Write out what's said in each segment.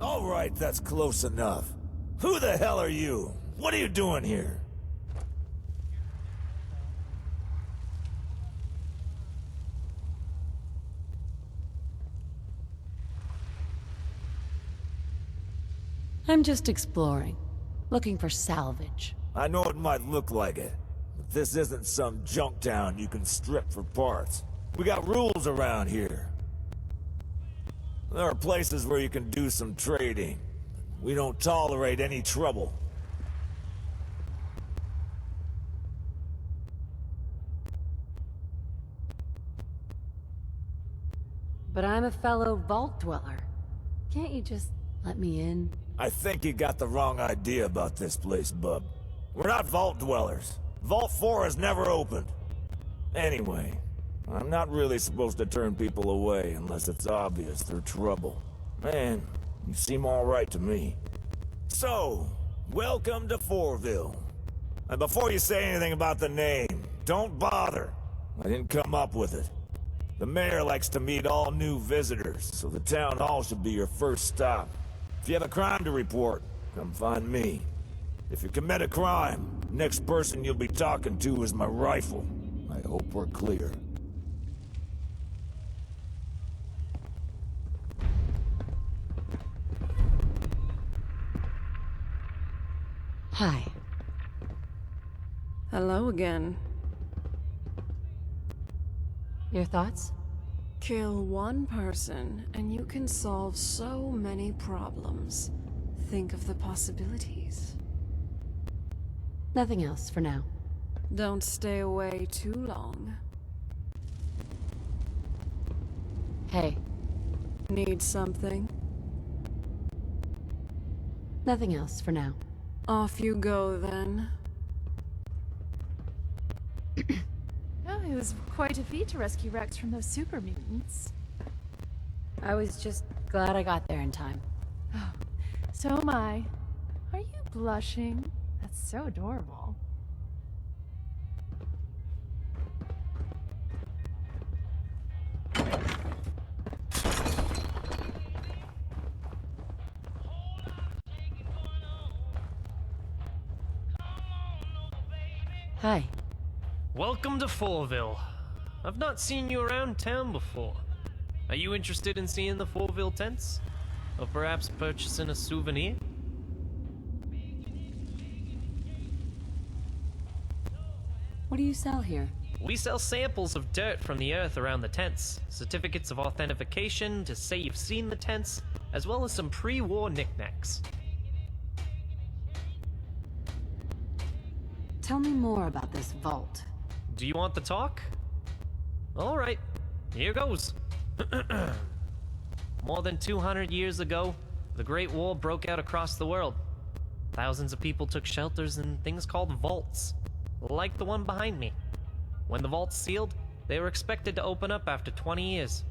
All right, that's close enough. Who the hell are you? What are you doing here? I'm just exploring, looking for salvage. I know it might look like it, but this isn't some junk town you can strip for parts. We got rules around here. There are places where you can do some trading. We don't tolerate any trouble. But I'm a fellow vault dweller. Can't you just let me in? I think you got the wrong idea about this place, bub. We're not vault dwellers. Vault 4 has never opened. Anyway, I'm not really supposed to turn people away unless it's obvious they're trouble. Man, you seem alright to me. So, welcome to Fourville. And before you say anything about the name, don't bother. I didn't come up with it. The mayor likes to meet all new visitors, so the town hall should be your first stop. If you have a crime to report, come find me. If you commit a crime, next person you'll be talking to is my rifle. I hope we're clear. Hi. Hello again. Your thoughts? Kill one person, and you can solve so many problems. Think of the possibilities. Nothing else for now. Don't stay away too long. Hey, Need something? nothing else for now. Off you go, then. Oh, it was quite a feat to rescue Rex from those super mutants. I was just glad I got there in time. Oh, so am I. Are you blushing? That's so adorable. Hi. Welcome to Fourville. I've not seen you around town before. Are you interested in seeing the Fourville tents? Or perhaps purchasing a souvenir? What do you sell here? We sell samples of dirt from the earth around the tents, certificates of authentication to say you've seen the tents, as well as some pre-war knickknacks. Tell me more about this vault. Do you want the talk? Alright, here goes. More than 200 years ago, the Great War broke out across the world. Thousands of people took shelters in things called vaults, like the one behind me. When the vaults sealed, they were expected to open up after 20 years.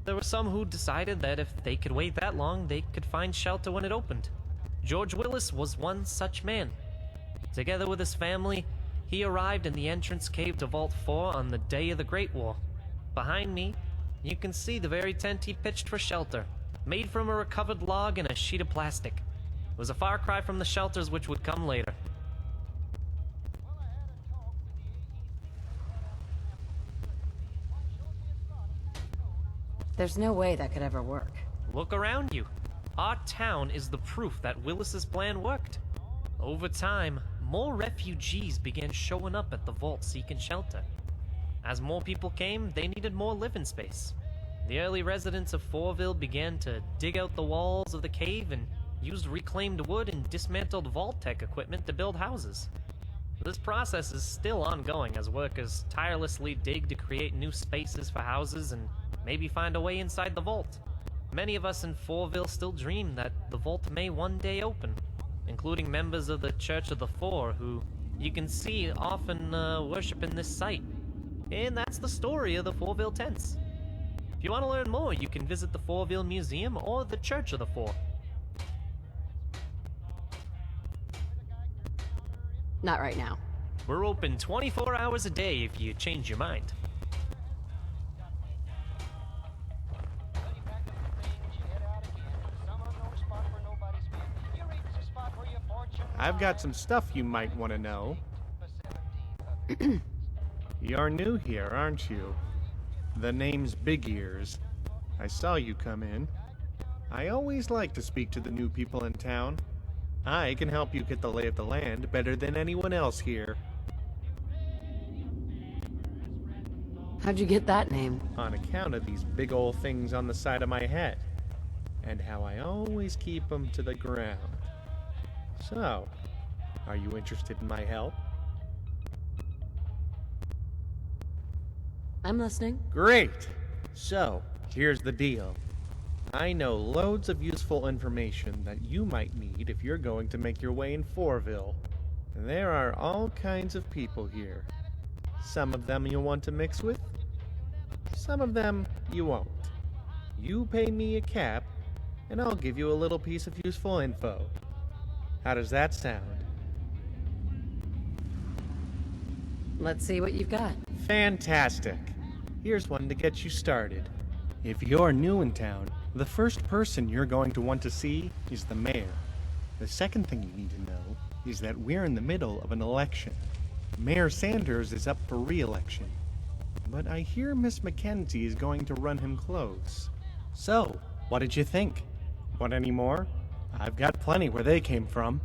There were some who decided that if they could wait that long, they could find shelter when it opened. George Willis was one such man. Together with his family, he arrived in the entrance cave to Vault 4 on the day of the Great War. Behind me, you can see the very tent he pitched for shelter, made from a recovered log and a sheet of plastic. It was a far cry from the shelters which would come later. There's no way that could ever work. Look around you. Our town is the proof that Willis's plan worked. Over time, more refugees began showing up at the vault seeking shelter. As more people came, they needed more living space. The early residents of Fourville began to dig out the walls of the cave and used reclaimed wood and dismantled vault tech equipment to build houses. This process is still ongoing as workers tirelessly dig to create new spaces for houses and maybe find a way inside the vault. Many of us in Fourville still dream that the vault may one day open, including members of the Church of the Four, who you can see often worship in this site. And that's the story of the Fourville tents. If you want to learn more, you can visit the Fourville Museum or the Church of the Four. Not right now. We're open 24 hours a day if you change your mind. I've got some stuff you might want to know. You're new here, aren't you? The name's Big Ears. I saw you come in. I always like to speak to the new people in town. I can help you get the lay of the land better than anyone else here. How'd you get that name? On account of these big old things on the side of my head. And how I always keep them to the ground. So, are you interested in my help? I'm listening. Great! So, here's the deal. I know loads of useful information that you might need if you're going to make your way in Fourville. There are all kinds of people here. Some of them you'll want to mix with. Some of them you won't. You pay me a cap, and I'll give you a little piece of useful info. How does that sound? Let's see what you've got. Fantastic. Here's one to get you started. If you're new in town, the first person you're going to want to see is the mayor. The second thing you need to know is that we're in the middle of an election. Mayor Sanders is up for re-election, but I hear Miss Mackenzie is going to run him close. So, what did you think? Want any more? I've got plenty where they came from.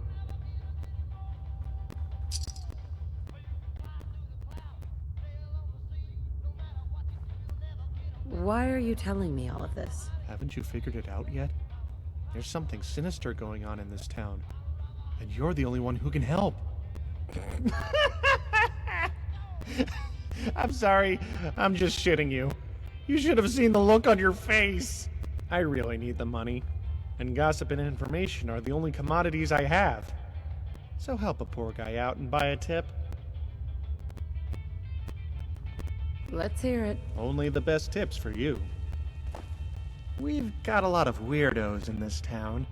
Why are you telling me all of this? Haven't you figured it out yet? There's something sinister going on in this town, and you're the only one who can help. I'm sorry, I'm just shitting you. You should have seen the look on your face. I really need the money, and gossip and information are the only commodities I have. So help a poor guy out and buy a tip. Let's hear it. Only the best tips for you. We've got a lot of weirdos in this town,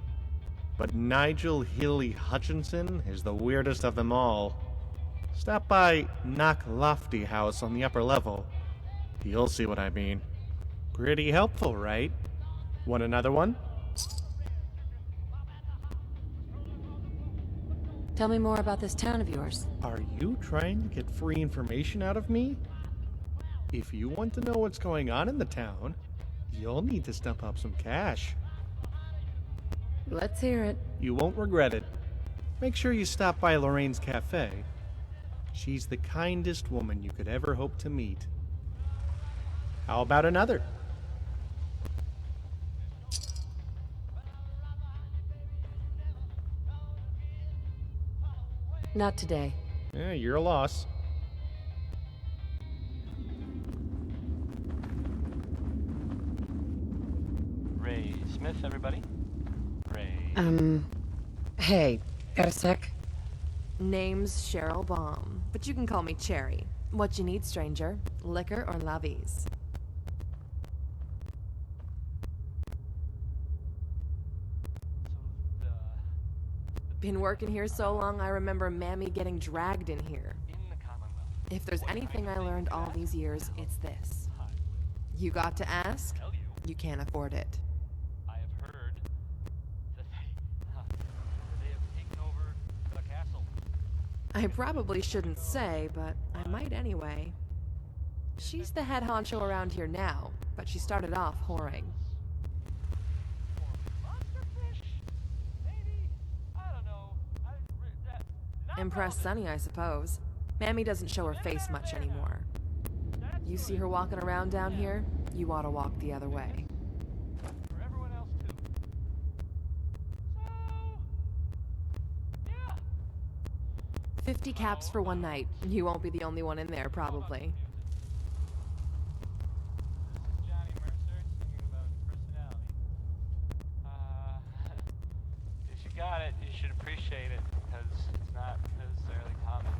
but Nigel Healy Hutchinson is the weirdest of them all. Stop by Knock Lofty House on the upper level. You'll see what I mean. Pretty helpful, right? Want another one? Tell me more about this town of yours. Are you trying to get free information out of me? If you want to know what's going on in the town, you'll need to stump up some cash. Let's hear it. You won't regret it. Make sure you stop by Lorraine's Cafe. She's the kindest woman you could ever hope to meet. How about another? Not today. Yeah, you're a loss. Ray Smith, everybody. Ray. Hey, got a sec? Name's Cheryl Baum, but you can call me Cherry. What you need, stranger? Liquor or lavies? Been working here so long, I remember Mammy getting dragged in here. If there's anything I learned all these years, it's this. You got to ask, you can't afford it. I have heard that they have taken over the castle. I probably shouldn't say, but I might anyway. She's the head honcho around here now, but she started off whoring. Monsterfish? Maybe? I don't know. Impress Sunny, I suppose. Mammy doesn't show her face much anymore. You see her walking around down here, you ought to walk the other way. For everyone else too. So, yeah. 50 caps for one night. You won't be the only one in there, probably. This is Johnny Mercer singing about personality. If you got it, you should appreciate it, because it's not necessarily common.